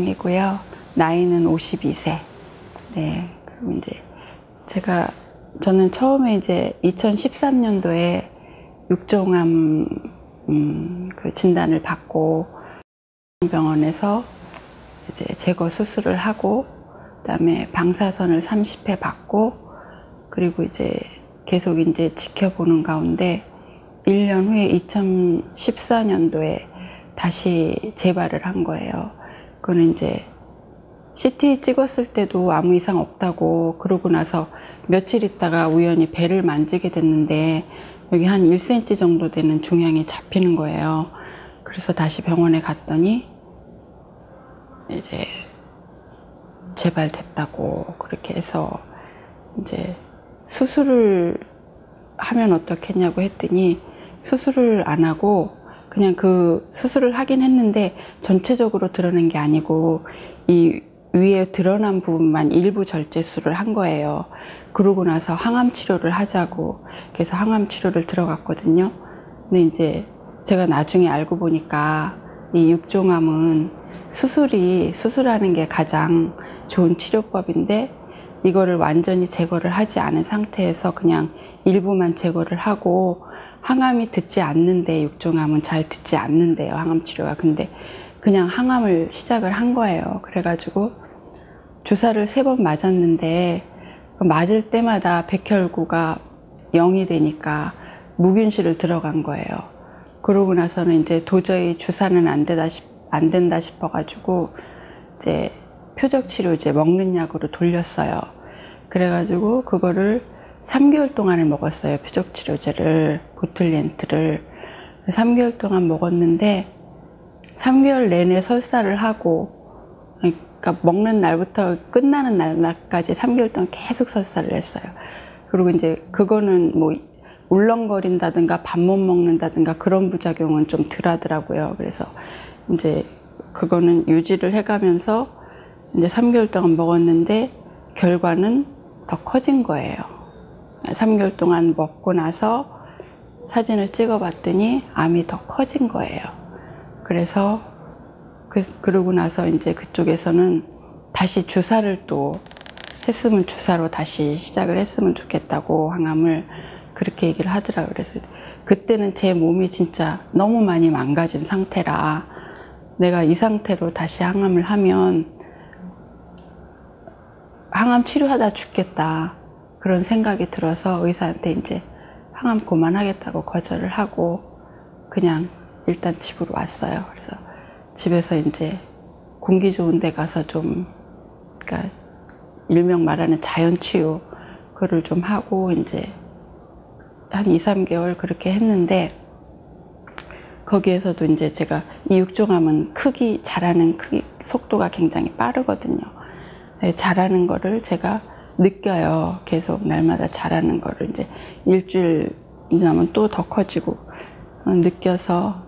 김은경이고요. 나이는 52세. 네, 그럼 이제 저는 처음에 이제 2013년도에 육종암 그 진단을 받고 병원에서 이제 제거 수술을 하고, 그다음에 방사선을 30회 받고, 그리고 이제 계속 이제 지켜보는 가운데 1년 후에 2014년도에 다시 재발을 한 거예요. 그거는 이제 CT 찍었을 때도 아무 이상 없다고, 그러고 나서 며칠 있다가 우연히 배를 만지게 됐는데 여기 한 1cm 정도 되는 종양이 잡히는 거예요. 그래서 다시 병원에 갔더니 이제 재발됐다고 그렇게 해서 이제 수술을 하면 어떻겠냐고 했더니, 수술을 안 하고 그냥 그 수술을 하긴 했는데 전체적으로 드러낸 게 아니고 이 위에 드러난 부분만 일부 절제술을 한 거예요. 그러고 나서 항암 치료를 하자고, 그래서 항암 치료를 들어갔거든요. 근데 이제 제가 나중에 알고 보니까 이 육종암은 수술하는 게 가장 좋은 치료법인데, 이거를 완전히 제거를 하지 않은 상태에서 그냥 일부만 제거를 하고, 항암이 듣지 않는데, 육종암은 잘 듣지 않는데요, 항암 치료가. 근데 그냥 항암을 시작을 한 거예요. 그래가지고 주사를 3번 맞았는데 맞을 때마다 백혈구가 0이 되니까 무균실을 들어간 거예요. 그러고 나서는 이제 도저히 주사는 안 된다 싶어가지고 이제 표적치료제 먹는 약으로 돌렸어요. 그래가지고 그거를 3개월 동안을 먹었어요. 표적치료제를, 보툴리엔트를 3개월 동안 먹었는데 3개월 내내 설사를 하고, 그러니까 먹는 날부터 끝나는 날까지 3개월 동안 계속 설사를 했어요. 그리고 이제 그거는 뭐 울렁거린다든가 밥 못 먹는다든가 그런 부작용은 좀 덜 하더라고요. 그래서 이제 그거는 유지를 해가면서 이제 3개월 동안 먹었는데 결과는 더 커진 거예요. 3개월 동안 먹고 나서 사진을 찍어 봤더니 암이 더 커진 거예요. 그래서 그러고 나서 이제 그쪽에서는 다시 주사를 또 했으면, 주사로 다시 시작을 했으면 좋겠다고, 항암을 그렇게 얘기를 하더라고요. 그래서 그때는 제 몸이 진짜 너무 많이 망가진 상태라 내가 이 상태로 다시 항암을 하면 항암 치료하다 죽겠다, 그런 생각이 들어서 의사한테 이제 항암 그만하겠다고 거절을 하고 그냥 일단 집으로 왔어요. 그래서 집에서 이제 공기 좋은 데 가서 좀, 그러니까 일명 말하는 자연치유, 그거를 좀 하고 이제 한 2, 3개월 그렇게 했는데, 거기에서도 이제 제가 이 육종암은 자라는 속도가 굉장히 빠르거든요. 자라는 거를 제가 느껴요. 계속 날마다 자라는 거를 이제 일주일 지나면 또 더 커지고 느껴서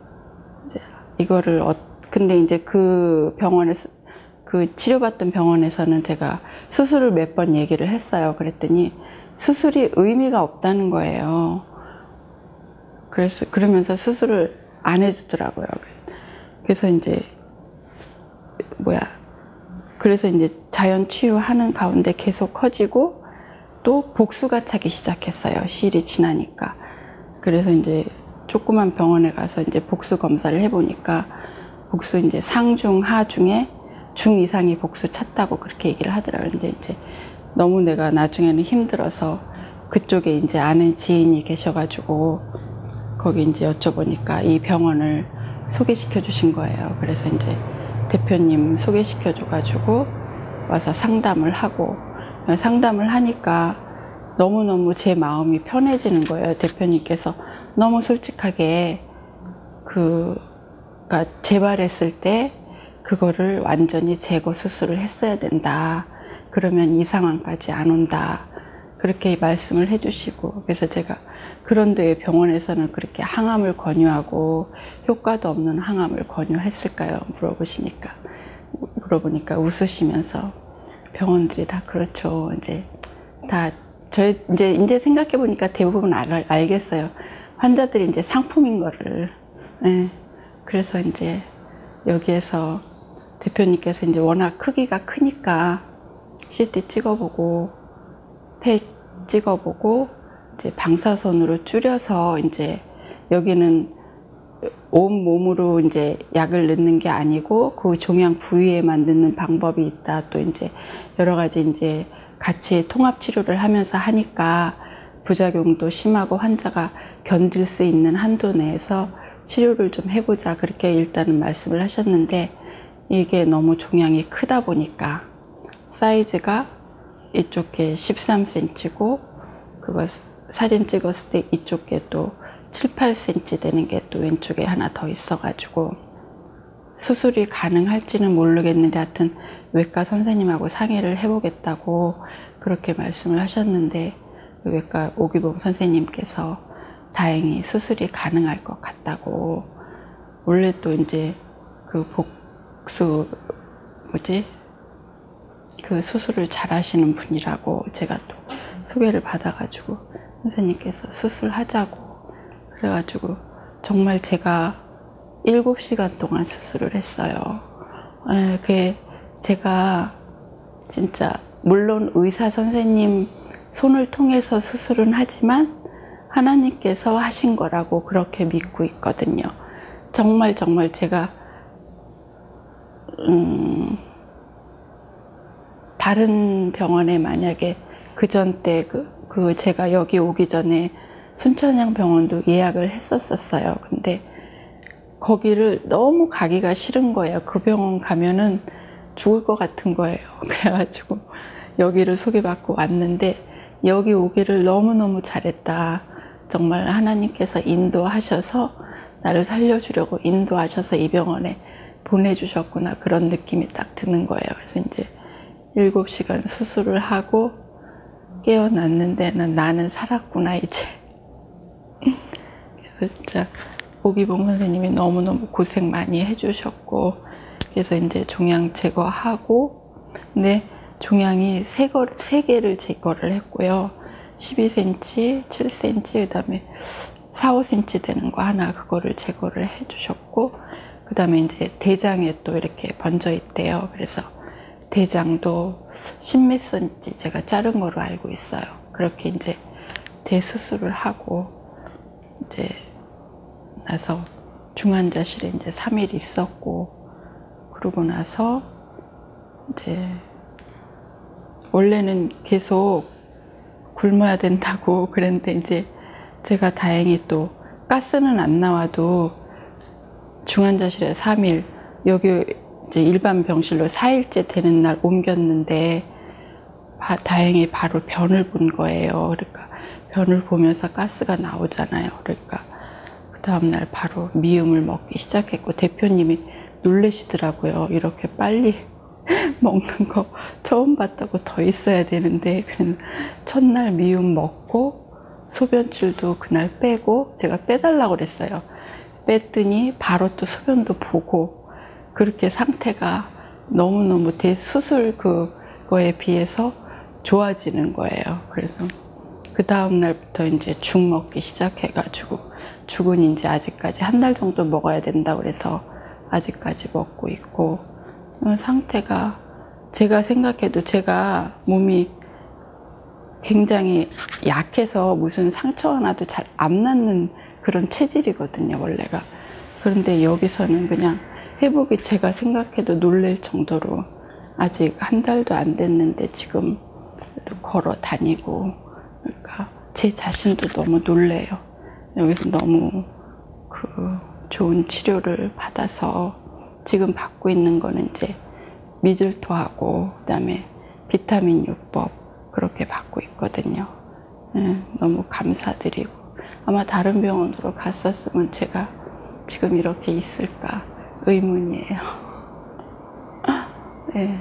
이제 이거를 근데 이제 그 치료받던 병원에서는 제가 수술을 몇 번 얘기를 했어요. 그랬더니 수술이 의미가 없다는 거예요. 그러면서 수술을 안 해주더라고요. 그래서 이제 그래서 이제 자연 치유하는 가운데 계속 커지고 또 복수가 차기 시작했어요. 시일이 지나니까. 그래서 이제 조그만 병원에 가서 이제 복수 검사를 해보니까 복수 이제 상중 하중에 중 이상이 복수 찼다고 그렇게 얘기를 하더라고요. 근데 이제 너무 내가 나중에는 힘들어서 그쪽에 이제 아는 지인이 계셔가지고 거기 이제 여쭤보니까 이 병원을 소개시켜 주신 거예요. 그래서 이제 대표님 소개시켜 줘가지고 와서 상담을 하니까 너무너무 제 마음이 편해지는 거예요. 대표님께서 너무 솔직하게 그러니까 재발했을 때 그거를 완전히 제거 수술을 했어야 된다. 그러면 이 상황까지 안 온다. 그렇게 말씀을 해주시고, 그래서 제가 그런데 병원에서는 그렇게 항암을 권유하고 효과도 없는 항암을 권유했을까요? 물어보니까 웃으시면서 병원들이 다 그렇죠. 이제 이제 생각해 보니까 대부분 알겠어요. 환자들이 이제 상품인 거를. 네. 그래서 이제 여기에서 대표님께서 이제 워낙 크기가 크니까 CT 찍어보고 폐 찍어보고 이제 방사선으로 줄여서 이제 여기는 온 몸으로 이제 약을 넣는 게 아니고 그 종양 부위에만 넣는 방법이 있다. 또 이제 여러 가지 이제 같이 통합 치료를 하면서 하니까 부작용도 심하고 환자가 견딜 수 있는 한도 내에서 치료를 좀 해보자. 그렇게 일단은 말씀을 하셨는데 이게 너무 종양이 크다 보니까 사이즈가 이쪽 게 13cm고 그거 사진 찍었을 때 이쪽 게 또 7, 8cm 되는 게 또 왼쪽에 하나 더 있어가지고 수술이 가능할지는 모르겠는데 하여튼 외과 선생님하고 상의를 해보겠다고 그렇게 말씀을 하셨는데 외과 오기봉 선생님께서 다행히 수술이 가능할 것 같다고 원래 또 이제 그 복수 그 수술을 잘 하시는 분이라고 제가 또 소개를 받아가지고 선생님께서 수술하자고 그래가지고 정말 제가 7시간 동안 수술을 했어요. 그게 제가 진짜 물론 의사 선생님 손을 통해서 수술은 하지만 하나님께서 하신 거라고 그렇게 믿고 있거든요. 정말 제가 다른 병원에 만약에 그전 때 제가 여기 오기 전에 순천향 병원도 예약을 했었어요. 근데 거기를 너무 가기가 싫은 거예요. 그 병원 가면은 죽을 것 같은 거예요. 그래가지고 여기를 소개받고 왔는데 여기 오기를 너무너무 잘했다. 정말 하나님께서 인도하셔서 나를 살려주려고 인도하셔서 이 병원에 보내주셨구나. 그런 느낌이 딱 드는 거예요. 그래서 이제 7시간 수술을 하고 깨어났는데 나는 살았구나 이제. 그래서 진짜 오기봉 선생님이 너무너무 고생 많이 해주셨고 그래서 이제 종양 제거하고 근데 종양이 3개를 제거를 했고요. 12cm, 7cm, 그 다음에 4, 5cm 되는 거 하나 그거를 제거를 해주셨고 그 다음에 이제 대장에 또 이렇게 번져 있대요. 그래서 대장도 10몇 cm 제가 자른 거로 알고 있어요. 그렇게 이제 대수술을 하고 이제 나서 중환자실에 이제 3일 있었고 그러고 나서 이제 원래는 계속 굶어야 된다고 그랬는데 이제 제가 다행히 또 가스는 안 나와도 중환자실에 3일 여기 이제 일반 병실로 4일째 되는 날 옮겼는데 다행히 바로 변을 본 거예요. 그러니까 변을 보면서 가스가 나오잖아요. 그러니까 그 다음날 바로 미음을 먹기 시작했고 대표님이 놀라시더라고요. 이렇게 빨리 먹는 거 처음 봤다고 더 있어야 되는데 첫날 미음 먹고 소변줄도 그날 빼고 제가 빼달라고 그랬어요. 뺐더니 바로 또 소변도 보고 그렇게 상태가 너무너무 대수술 그거에 비해서 좋아지는 거예요. 그래서 그 다음 날부터 이제 죽 먹기 시작해가지고 죽은 이제 아직까지 1달 정도 먹어야 된다고 그래서 아직까지 먹고 있고 상태가 제가 생각해도 제가 몸이 굉장히 약해서 무슨 상처 하나도 잘 안 낫는 그런 체질이거든요, 원래가. 그런데 여기서는 그냥 회복이 제가 생각해도 놀랄 정도로 아직 1달도 안 됐는데 지금 걸어 다니고 그러니까 제 자신도 너무 놀래요. 여기서 너무 좋은 치료를 받아서 지금 받고 있는 거는 이제 미즐토하고 그다음에 비타민 요법 그렇게 받고 있거든요. 너무 감사드리고 아마 다른 병원으로 갔었으면 제가 지금 이렇게 있을까 의문이에요. 네.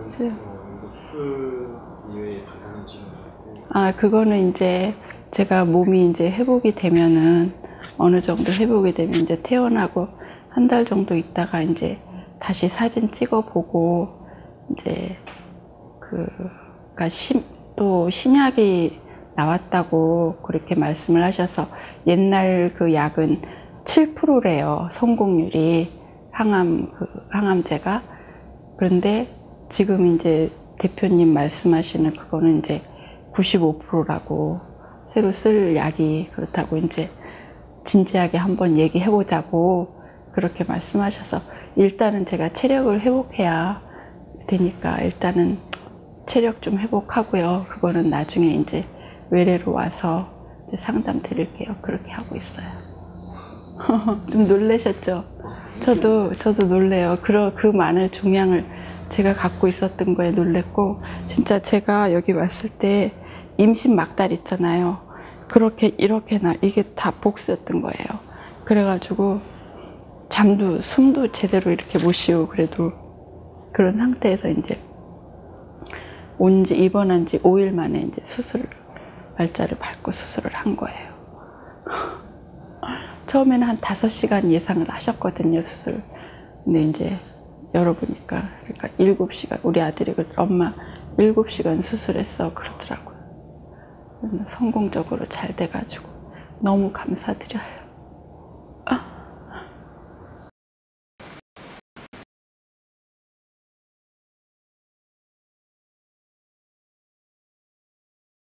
수술 이외에 방사선 치료도 있고. 그거는 이제 제가 몸이 이제 회복이 되면은 어느 정도 회복이 되면 이제 퇴원하고 1달 정도 있다가 이제 다시 사진 찍어보고 이제 그러니까 또 신약이 나왔다고 그렇게 말씀을 하셔서 옛날 그 약은 7%래요. 성공률이 항암제가. 그런데 지금 이제 대표님 말씀하시는 그거는 이제 95%라고 새로 쓸 약이 그렇다고 이제 진지하게 한번 얘기해보자고 그렇게 말씀하셔서 일단은 제가 체력을 회복해야 되니까 일단은 체력 좀 회복하고요. 그거는 나중에 이제 외래로 와서 이제 상담 드릴게요. 그렇게 하고 있어요. 좀 놀라셨죠? 저도 놀래요. 그 많은 종양을 제가 갖고 있었던 거에 놀랬고, 진짜 제가 여기 왔을 때 임신 막달 있잖아요. 그렇게 이렇게나 이게 다 복수였던 거예요. 그래가지고 숨도 제대로 이렇게 못 쉬고 그래도 그런 상태에서 이제 입원한 지 5일 만에 이제 날짜를 밟고 수술을 한 거예요. 처음에는 한 5시간 예상을 하셨거든요, 수술. 근데 이제 열어보니까, 그러니까 7시간, 우리 아들이 엄마 7시간 수술했어 그러더라고요. 성공적으로 잘 돼가지고 너무 감사드려요.